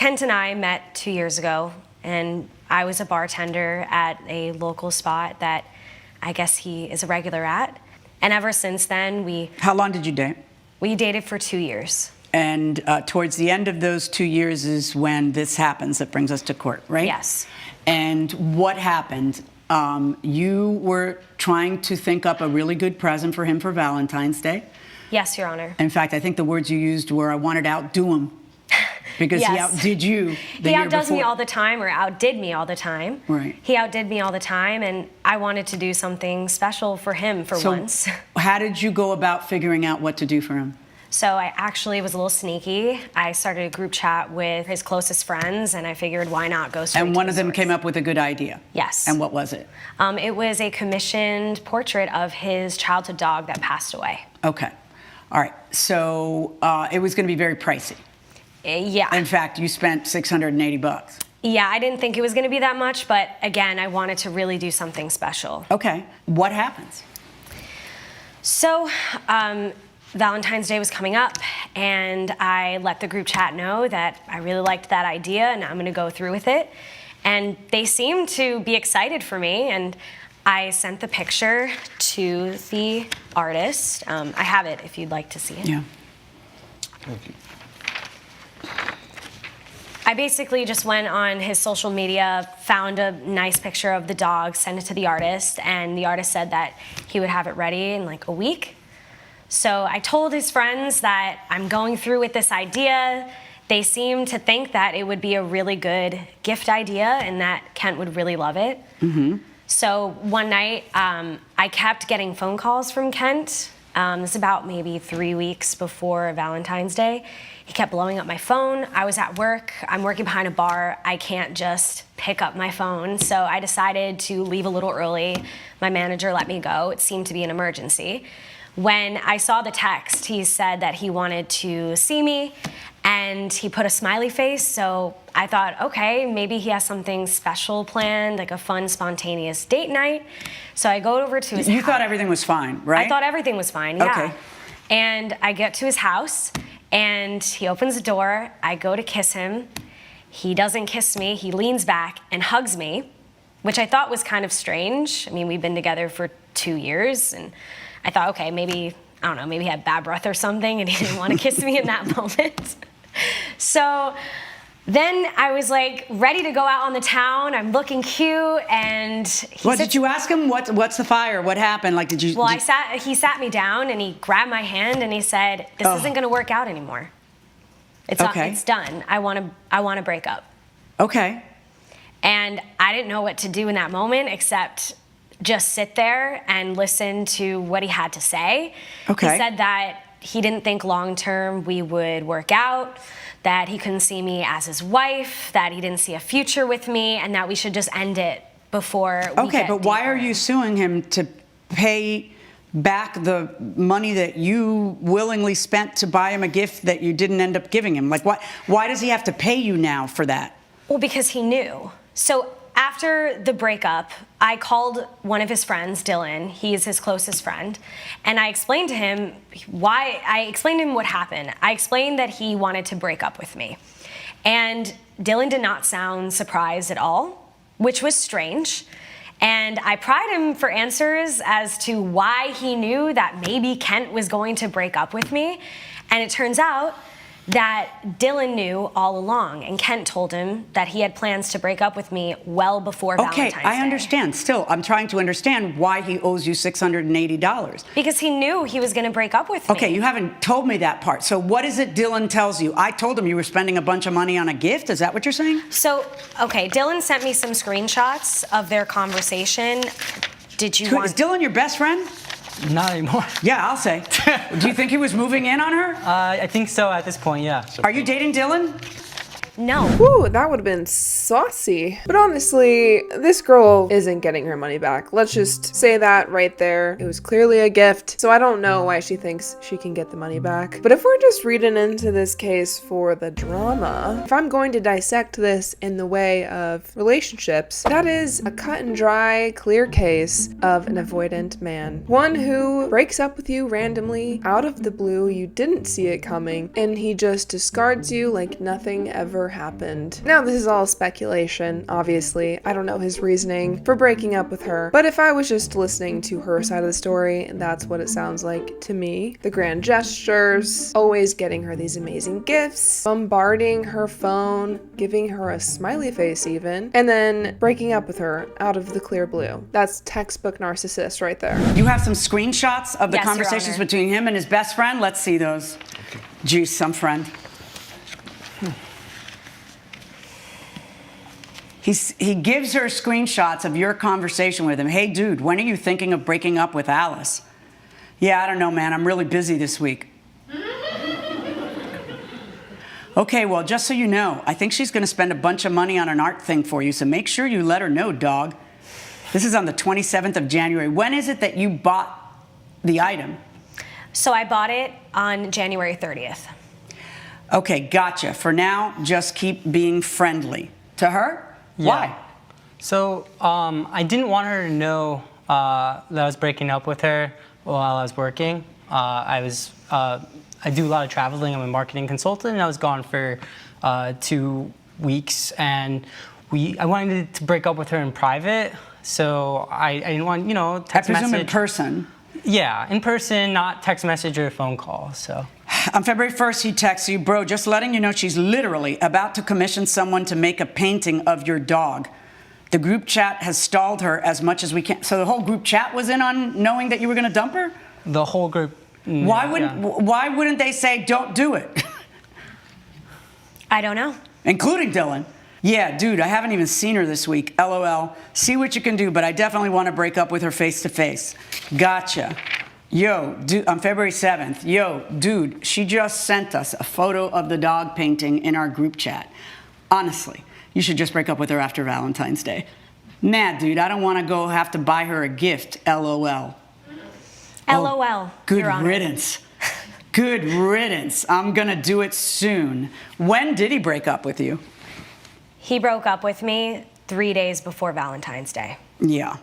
Kent and I met 2 years ago, and I was a bartender at a local spot that I guess he is a regular at. And ever since then, How long did you date? We dated for 2 years. And towards the end of those 2 years is when this happens that brings us to court, right? Yes. And what happened? You were trying to think up a really good present for him for Valentine's Day. Yes, Your Honor. In fact, I think the words you used were, I wanted to outdo him. Because Yes. he outdid you the year before. He outdoes me all the time, or outdid me all the time. Right. He outdid me all the time, and I wanted to do something special for him for once. How did you go about figuring out what to do for him? So I actually was a little sneaky. I started a group chat with his closest friends, and I figured, why not go straight to And one the of them source. came up with a good idea? Yes. And what was it? It was a commissioned portrait of his childhood dog that passed away. Okay. All right. So it was going to be very pricey. Yeah. In fact, you spent $680. Yeah, I didn't think it was going to be that much, but again, I wanted to really do something special. Okay. What happens? So, Valentine's Day was coming up, and I let the group chat know that I really liked that idea and I'm going to go through with it. And they seemed to be excited for me, and I sent the picture to the artist. I have it if you'd like to see it. Yeah. Thank you. I basically just went on his social media, found a nice picture of the dog, sent it to the artist, and the artist said that he would have it ready in like a week. So I told his friends that I'm going through with this idea. They seemed to think that it would be a really good gift idea and that Kent would really love it. Mm-hmm. So one night, I kept getting phone calls from Kent. This was about maybe 3 weeks before Valentine's Day. He kept blowing up my phone. I was at work. I'm working behind a bar. I can't just pick up my phone. So I decided to leave a little early. My manager let me go. It seemed to be an emergency. When I saw the text, he said that he wanted to see me, and he put a smiley face. So I thought, okay, maybe he has something special planned, like a fun, spontaneous date night. So I go over to his house. You thought everything was fine, right? I thought everything was fine, yeah. Okay. And I get to his house, and he opens the door. I go to kiss him. He doesn't kiss me. He leans back and hugs me, which I thought was kind of strange. I mean, we've been together for 2 years, and I thought, okay, maybe, I don't know, maybe he had bad breath or something, and he didn't want to kiss me in that moment. So then I was like ready to go out on the town. I'm looking cute, and did you ask him? What's the fire? What happened? Like, did you? Well, he sat me down, and he grabbed my hand, and he said, "This isn't going to work out anymore. It's done. I want to break up." Okay. And I didn't know what to do in that moment except just sit there and listen to what he had to say. Okay. He said that he didn't think long term we would work out, that he couldn't see me as his wife, that he didn't see a future with me, and that we should just end it before we Okay, get but why deeper. are you suing him to pay back the money that you willingly spent to buy him a gift that you didn't end up giving him? Like, why does he have to pay you now for that? Well, because he knew. So after the breakup, I called one of his friends, Dylan. He is his closest friend. And I explained to him what happened. I explained that he wanted to break up with me. And Dylan did not sound surprised at all, which was strange. And I pried him for answers as to why he knew that maybe Kent was going to break up with me. And it turns out that Dylan knew all along, and Kent told him that he had plans to break up with me well before Valentine's Day. Okay, I understand. Still, I'm trying to understand why he owes you $680. Because he knew he was going to break up with me. Okay, you haven't told me that part. So what is it Dylan tells you? I told him you were spending a bunch of money on a gift. Is that what you're saying? So, okay, Dylan sent me some screenshots of their conversation. Is Dylan your best friend? Not anymore. Yeah, I'll say. Do you think he was moving in on her? I think so at this point, yeah. Are you dating Dylan? No. Ooh, that would have been saucy. But honestly, this girl isn't getting her money back. Let's just say that right there. It was clearly a gift, so I don't know why she thinks she can get the money back. But if we're just reading into this case for the drama, if I'm going to dissect this in the way of relationships, that is a cut and dry, clear case of an avoidant man. One who breaks up with you randomly, out of the blue, you didn't see it coming, and he just discards you like nothing ever ever happened. Now, this is all speculation, obviously. I don't know his reasoning for breaking up with her, but if I was just listening to her side of the story, that's what it sounds like to me. The grand gestures, always getting her these amazing gifts, bombarding her phone, giving her a smiley face even, and then breaking up with her out of the clear blue. That's textbook narcissist right there. You have some screenshots of the Yes, Your conversations Honor. between him and his best friend? Let's see those. Geez, some friend. He gives her screenshots of your conversation with him. Hey, dude, when are you thinking of breaking up with Alice? Yeah, I don't know, man. I'm really busy this week. Okay, well, just so you know, I think she's going to spend a bunch of money on an art thing for you, so make sure you let her know, dog. This is on the 27th of January. When is it that you bought the item? So I bought it on January 30th. Okay, gotcha. For now, just keep being friendly. To her? Yeah. Why? So I didn't want her to know that I was breaking up with her while I was working. I do a lot of traveling. I'm a marketing consultant, and I was gone for 2 weeks. And I wanted to break up with her in private, so I didn't want, text I presume message. in person. Yeah, in person, not text message or phone call. So On February 1st, he texts you, bro, just letting you know she's literally about to commission someone to make a painting of your dog. The group chat has stalled her as much as we can. So the whole group chat was in on knowing that you were going to dump her? the whole group. Why wouldn't they say, don't do it? I don't know. Including Dylan. Yeah, dude, I haven't even seen her this week. LOL. See what you can do, but I definitely want to break up with her face to face. Gotcha. Yo, dude, on February 7th, yo, dude, she just sent us a photo of the dog painting in our group chat. Honestly, you should just break up with her after Valentine's Day. Nah, dude, I don't want to go have to buy her a gift. LOL. LOL. Good Your Honor. riddance. Good riddance. I'm going to do it soon. When did he break up with you? He broke up with me 3 days before Valentine's Day. Yeah.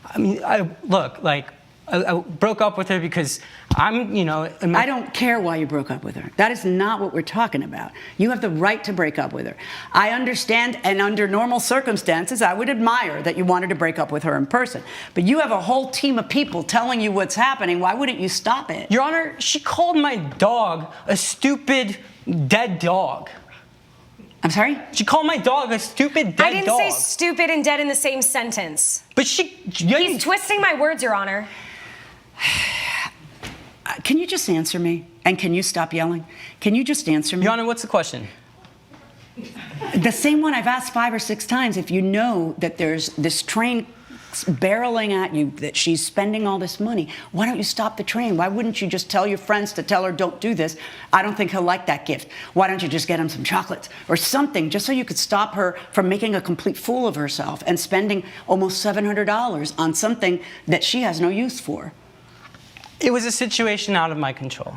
I mean, I broke up with her because I'm, I don't care why you broke up with her. That is not what we're talking about. You have the right to break up with her. I understand, and under normal circumstances, I would admire that you wanted to break up with her in person. But you have a whole team of people telling you what's happening. Why wouldn't you stop it? Your Honor, she called my dog a stupid dead dog. I'm sorry? She called my dog a stupid dead dog. I didn't say stupid and dead in the same sentence. But He's twisting my words, Your Honor. Can you just answer me? And can you stop yelling? Can you just answer me? Your Honor, what's the question? The same one I've asked 5 or 6 times. If you know that there's this train barreling at you, that she's spending all this money, why don't you stop the train? Why wouldn't you just tell your friends to tell her, don't do this? I don't think he'll like that gift. Why don't you just get him some chocolates or something, just so you could stop her from making a complete fool of herself and spending almost $700 on something that she has no use for? It was a situation out of my control,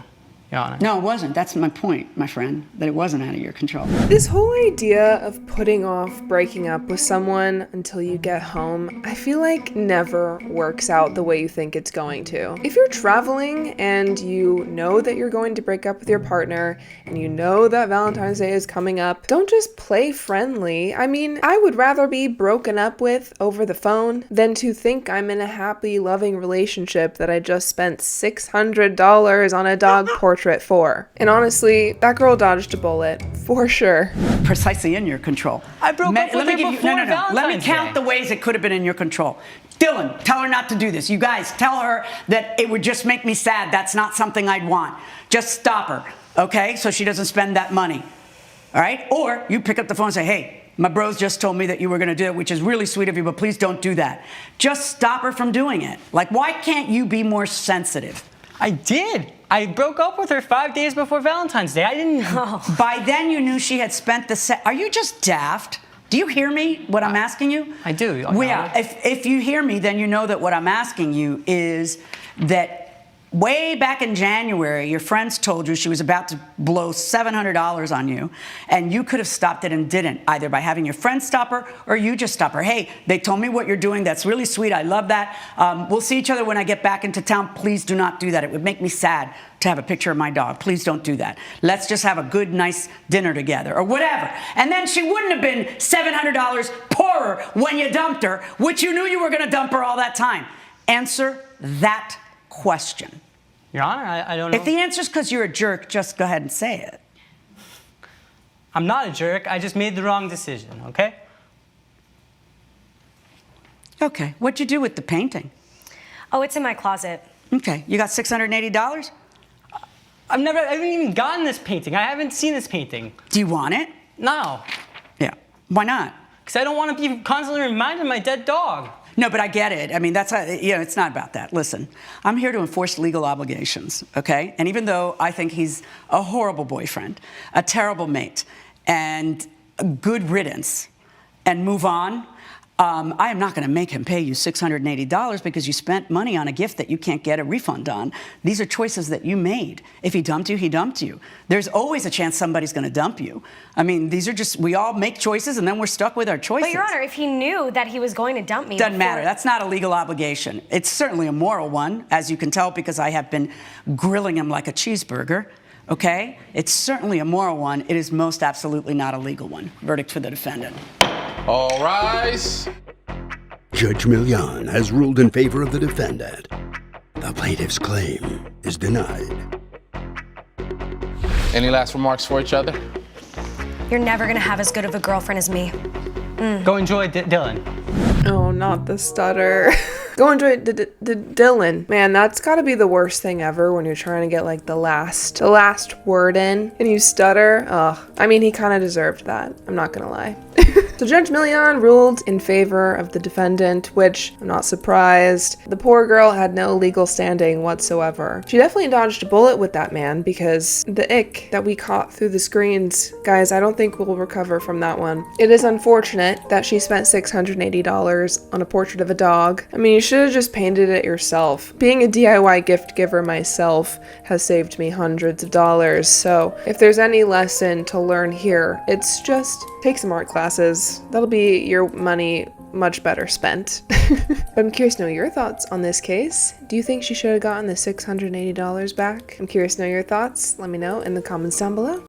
Your Honor. No, it wasn't. That's my point, my friend, that it wasn't out of your control. This whole idea of putting off breaking up with someone until you get home, I feel like never works out the way you think it's going to. If you're traveling and you know that you're going to break up with your partner and you know that Valentine's Day is coming up, don't just play friendly. I mean, I would rather be broken up with over the phone than to think I'm in a happy, loving relationship that I just spent $600 on a dog portrait for. And honestly, that girl dodged a bullet, for sure. Precisely in your control. I broke up with her before No. Let me Valentine's count Day. the ways it could have been in your control. Dylan, tell her not to do this. You guys, tell her that it would just make me sad. That's not something I'd want. Just stop her, okay? So she doesn't spend that money, all right? Or you pick up the phone and say, hey, my bros just told me that you were going to do it, which is really sweet of you, but please don't do that. Just stop her from doing it. Like, why can't you be more sensitive? I did. I broke up with her 5 days before Valentine's Day. I didn't. By then you knew she had spent the Are you just daft? Do you hear me, what I'm asking you? I do. Well, yeah, if you hear me, then you know that what I'm asking you is that Way back in January, your friends told you she was about to blow $700 on you, and you could have stopped it and didn't, either by having your friends stop her or you just stop her. Hey, they told me what you're doing. That's really sweet. I love that. We'll see each other when I get back into town. Please do not do that. It would make me sad to have a picture of my dog. Please don't do that. Let's just have a good, nice dinner together or whatever. And then she wouldn't have been $700 poorer when you dumped her, which you knew you were going to dump her all that time. Answer that question. Your Honor, I don't know. If the answer's because you're a jerk, just go ahead and say it. I'm not a jerk. I just made the wrong decision, okay? Okay, what'd you do with the painting? Oh, it's in my closet. Okay, you got $680? I haven't even gotten this painting. I haven't seen this painting. Do you want it? No, Yeah. Why not? because I don't want to be constantly reminded of my dead dog. No, but I get it. I mean, that's how, it's not about that. Listen, I'm here to enforce legal obligations, okay? And even though I think he's a horrible boyfriend, a terrible mate, and a good riddance, and move on, I am not going to make him pay you $680 because you spent money on a gift that you can't get a refund on. These are choices that you made. If he dumped you, he dumped you. There's always a chance somebody's going to dump you. I mean, these are just, we all make choices and then we're stuck with our choices. But Your Honor, if he knew that he was going to dump me Doesn't matter. before- That's not a legal obligation. It's certainly a moral one, as you can tell because I have been grilling him like a cheeseburger. Okay? It's certainly a moral one. It is most absolutely not a legal one. Verdict for the defendant. All rise. Judge Millian has ruled in favor of the defendant. The plaintiff's claim is denied. Any last remarks for each other? You're never going to have as good of a girlfriend as me. Go enjoy Dylan. Oh, not the stutter. Go enjoy Dylan. Man, that's gotta be the worst thing ever when you're trying to get like the last word in and you stutter. Ugh. I mean, he kind of deserved that. I'm not gonna lie. So Judge Millian ruled in favor of the defendant, which I'm not surprised. The poor girl had no legal standing whatsoever. She definitely dodged a bullet with that man because the ick that we caught through the screens, guys, I don't think we'll recover from that one. It is unfortunate that she spent $680 on a portrait of a dog. I mean, you should have just painted it yourself. Being a DIY gift giver myself has saved me hundreds of dollars. So if there's any lesson to learn here, it's just take some art classes. That'll be your money much better spent. But I'm curious to know your thoughts on this case. Do you think she should have gotten the $680 back? I'm curious to know your thoughts. Let me know in the comments down below.